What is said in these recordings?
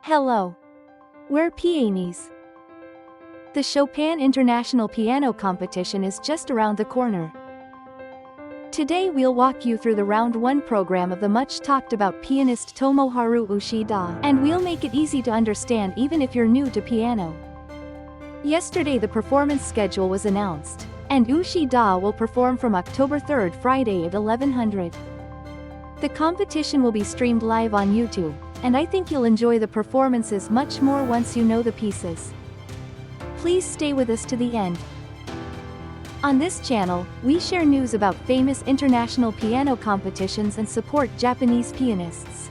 Hello. We're pianists. The Chopin International Piano Competition is just around the corner. Today we'll walk you through the Round 1 program of the much-talked-about pianist Tomoharu Ushida, and we'll make it easy to understand even if you're new to piano. Yesterday the performance schedule was announced, and Ushida will perform from October 3rd Friday at 1100. The competition will be streamed live on YouTube, and I think you'll enjoy the performances much more once you know the pieces. Please stay with us to the end. On this channel, we share news about famous international piano competitions and support Japanese pianists.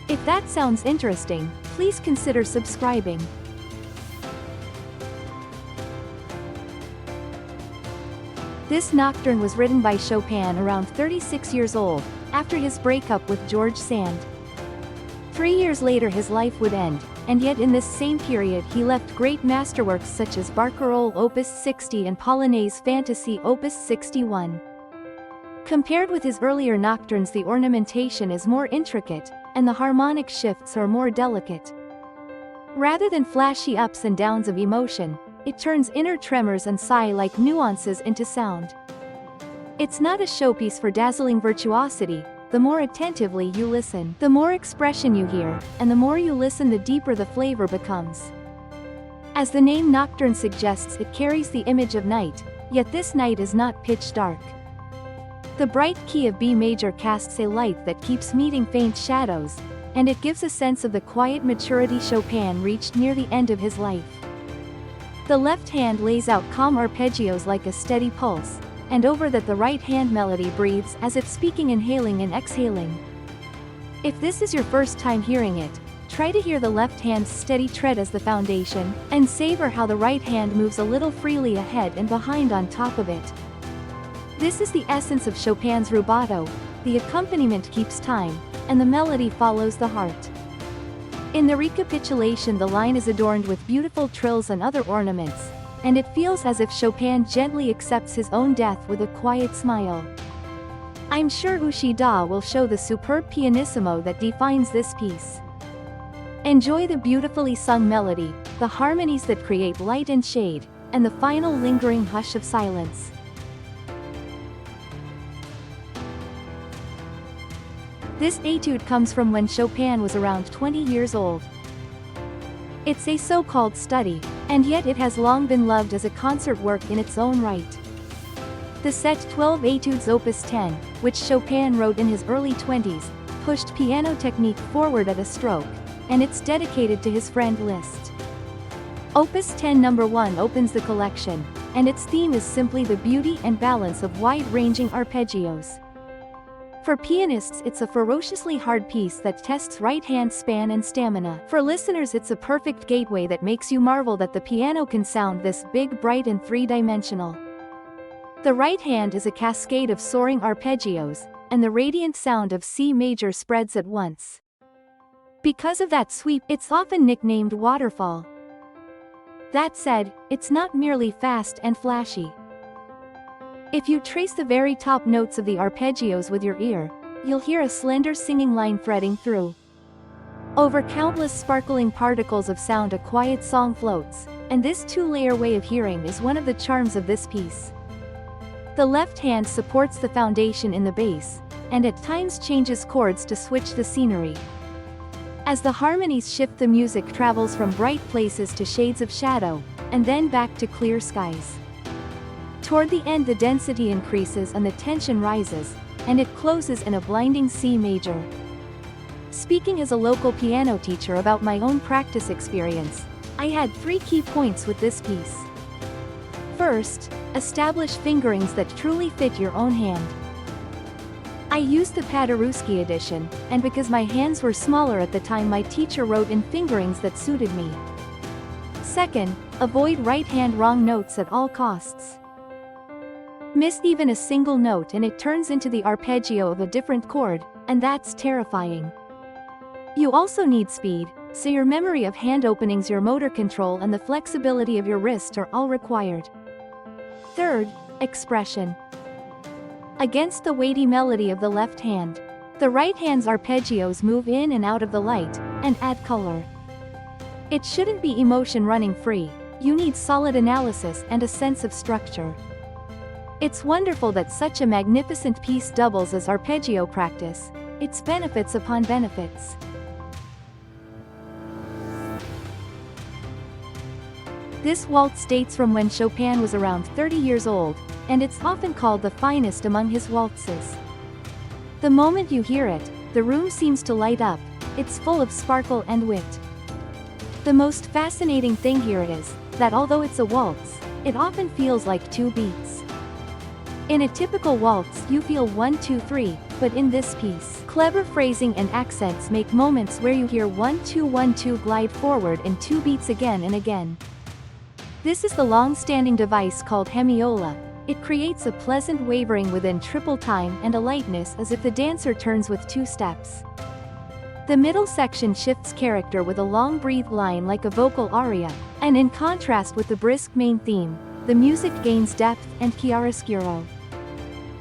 If that sounds interesting, please consider subscribing. This Nocturne was written by Chopin around 36 years old, after his breakup with George Sand. 3 years later his life would end, and yet in this same period he left great masterworks such as Barcarolle Opus 60 and Polonaise Fantasy Opus 61. Compared with his earlier nocturnes, the ornamentation is more intricate, and the harmonic shifts are more delicate. Rather than flashy ups and downs of emotion, it turns inner tremors and sigh-like nuances into sound. It's not a showpiece for dazzling virtuosity. The more attentively you listen, the more expression you hear, and the more you listen, the deeper the flavor becomes. As the name Nocturne suggests, it carries the image of night, yet this night is not pitch dark. The bright key of B major casts a light that keeps meeting faint shadows, and it gives a sense of the quiet maturity Chopin reached near the end of his life. The left hand lays out calm arpeggios like a steady pulse, and over that the right hand melody breathes as if speaking, inhaling and exhaling. If this is your first time hearing it, try to hear the left hand's steady tread as the foundation, and savor how the right hand moves a little freely ahead and behind on top of it. This is the essence of Chopin's rubato. The accompaniment keeps time, and the melody follows the heart. In the recapitulation the line is adorned with beautiful trills and other ornaments, and it feels as if Chopin gently accepts his own death with a quiet smile. I'm sure Ushida will show the superb pianissimo that defines this piece. Enjoy the beautifully sung melody, the harmonies that create light and shade, and the final lingering hush of silence. This etude comes from when Chopin was around 20 years old. It's a so-called study, and yet it has long been loved as a concert work in its own right. The set 12 Etudes Opus 10, which Chopin wrote in his early 20s, pushed piano technique forward at a stroke, and it's dedicated to his friend Liszt. Opus 10 No. 1 opens the collection, and its theme is simply the beauty and balance of wide-ranging arpeggios. For pianists it's a ferociously hard piece that tests right-hand span and stamina. For listeners it's a perfect gateway that makes you marvel that the piano can sound this big, bright and three-dimensional. The right hand is a cascade of soaring arpeggios, and the radiant sound of C major spreads at once. Because of that sweep, it's often nicknamed waterfall. That said, it's not merely fast and flashy. If you trace the very top notes of the arpeggios with your ear, you'll hear a slender singing line threading through. Over countless sparkling particles of sound a quiet song floats, and this two-layer way of hearing is one of the charms of this piece. The left hand supports the foundation in the bass, and at times changes chords to switch the scenery. As the harmonies shift the music travels from bright places to shades of shadow, and then back to clear skies. Toward the end the density increases and the tension rises, and it closes in a blinding C major. Speaking as a local piano teacher about my own practice experience, I had 3 key points with this piece. First, establish fingerings that truly fit your own hand. I used the Paderewski edition, and because my hands were smaller at the time my teacher wrote in fingerings that suited me. Second, avoid right-hand wrong notes at all costs. Miss even a single note and it turns into the arpeggio of a different chord, and that's terrifying. You also need speed, so your memory of hand openings, your motor control and the flexibility of your wrist are all required. Third, expression. Against the weighty melody of the left hand, The right hand's arpeggios move in and out of the light, and add color. It shouldn't be emotion running free, you need solid analysis and a sense of structure. It's wonderful that such a magnificent piece doubles as arpeggio practice, its benefits upon benefits. This waltz dates from when Chopin was around 30 years old, and it's often called the finest among his waltzes. The moment you hear it, the room seems to light up, it's full of sparkle and wit. The most fascinating thing here is, that although it's a waltz, it often feels like 2 beats. In a typical waltz you feel 1 2 3, but in this piece, clever phrasing and accents make moments where you hear 1 2 1 2 glide forward in 2 beats again and again. This is the long-standing device called hemiola. It creates a pleasant wavering within triple time and a lightness as if the dancer turns with 2 steps. The middle section shifts character with a long breathed line like a vocal aria, and in contrast with the brisk main theme, the music gains depth and chiaroscuro.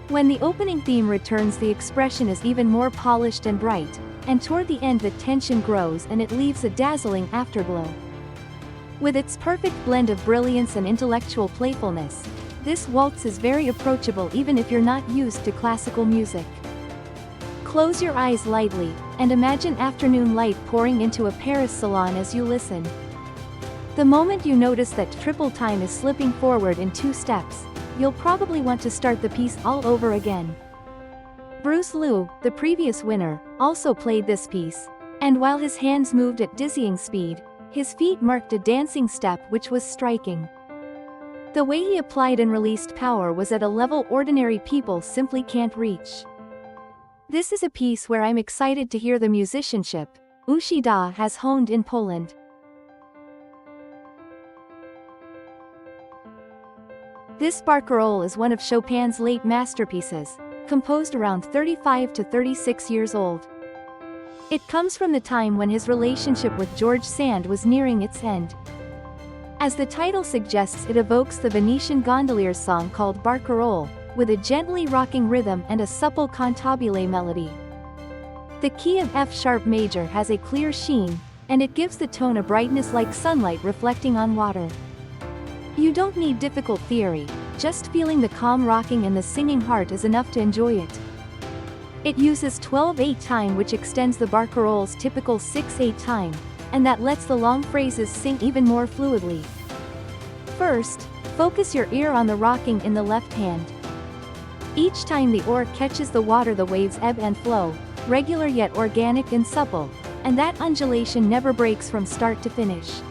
When the opening theme returns, the expression is even more polished and bright, and toward the end the tension grows and it leaves a dazzling afterglow. With its perfect blend of brilliance and intellectual playfulness, this waltz is very approachable even if you're not used to classical music. Close your eyes lightly, and imagine afternoon light pouring into a Paris salon as you listen. The moment you notice that triple time is slipping forward in 2 steps, you'll probably want to start the piece all over again. Bruce Liu, the previous winner, also played this piece, and while his hands moved at dizzying speed, his feet marked a dancing step which was striking. The way he applied and released power was at a level ordinary people simply can't reach. This is a piece where I'm excited to hear the musicianship Ushida has honed in Poland. This Barcarolle is one of Chopin's late masterpieces, composed around 35 to 36 years old. It comes from the time when his relationship with George Sand was nearing its end. As the title suggests, it evokes the Venetian gondolier's song called Barcarolle, with a gently rocking rhythm and a supple cantabile melody. The key of F-sharp major has a clear sheen, and it gives the tone a brightness like sunlight reflecting on water. You don't need difficult theory, just feeling the calm rocking and the singing heart is enough to enjoy it. It uses 12/8 time, which extends the Barcarolle's typical 6/8 time, and that lets the long phrases sing even more fluidly. First, focus your ear on the rocking in the left hand. Each time the oar catches the water, the waves ebb and flow, regular yet organic and supple, and that undulation never breaks from start to finish.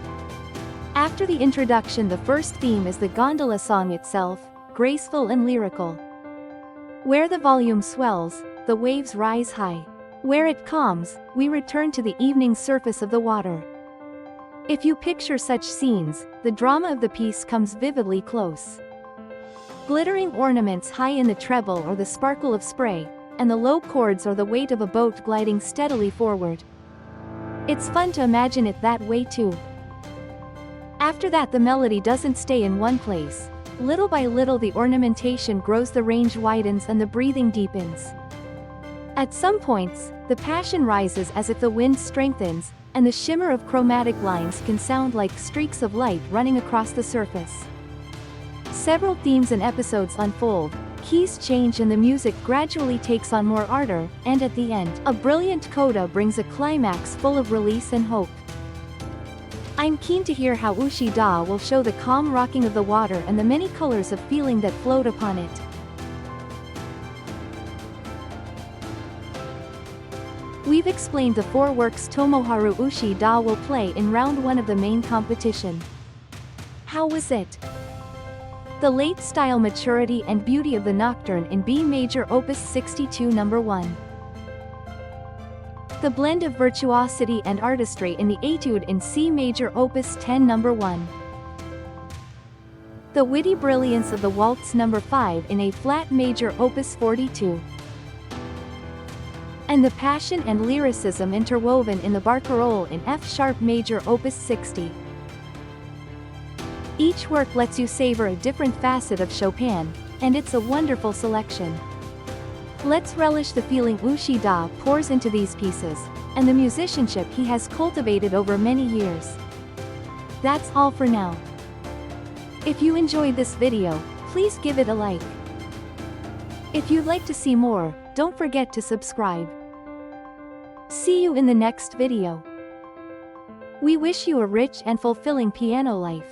After the introduction, the first theme is the gondola song itself, graceful and lyrical. Where the volume swells, the waves rise high. Where it calms, we return to the evening surface of the water. If you picture such scenes, the drama of the piece comes vividly close. Glittering ornaments high in the treble or the sparkle of spray, and the low chords or the weight of a boat gliding steadily forward. It's fun to imagine it that way too. After that, the melody doesn't stay in one place. Little by little the ornamentation grows, the range widens and the breathing deepens. At some points, the passion rises as if the wind strengthens, and the shimmer of chromatic lines can sound like streaks of light running across the surface. Several themes and episodes unfold, keys change and the music gradually takes on more ardor, and at the end, a brilliant coda brings a climax full of release and hope. I'm keen to hear how Ushida will show the calm rocking of the water and the many colors of feeling that float upon it. We've explained the 4 works Tomoharu Ushida will play in round 1 of the main competition. How was it? The late style maturity and beauty of the Nocturne in B major Opus 62 No. 1. The blend of virtuosity and artistry in the Etude in C major Opus 10 No. 1. The witty brilliance of the Waltz No. 5 in A flat major Opus 42. And the passion and lyricism interwoven in the Barcarolle in F-sharp major Opus 60. Each work lets you savor a different facet of Chopin, and it's a wonderful selection. Let's relish the feeling Ushida pours into these pieces, and the musicianship he has cultivated over many years. That's all for now. If you enjoyed this video, please give it a like. If you'd like to see more, don't forget to subscribe. See you in the next video. We wish you a rich and fulfilling piano life.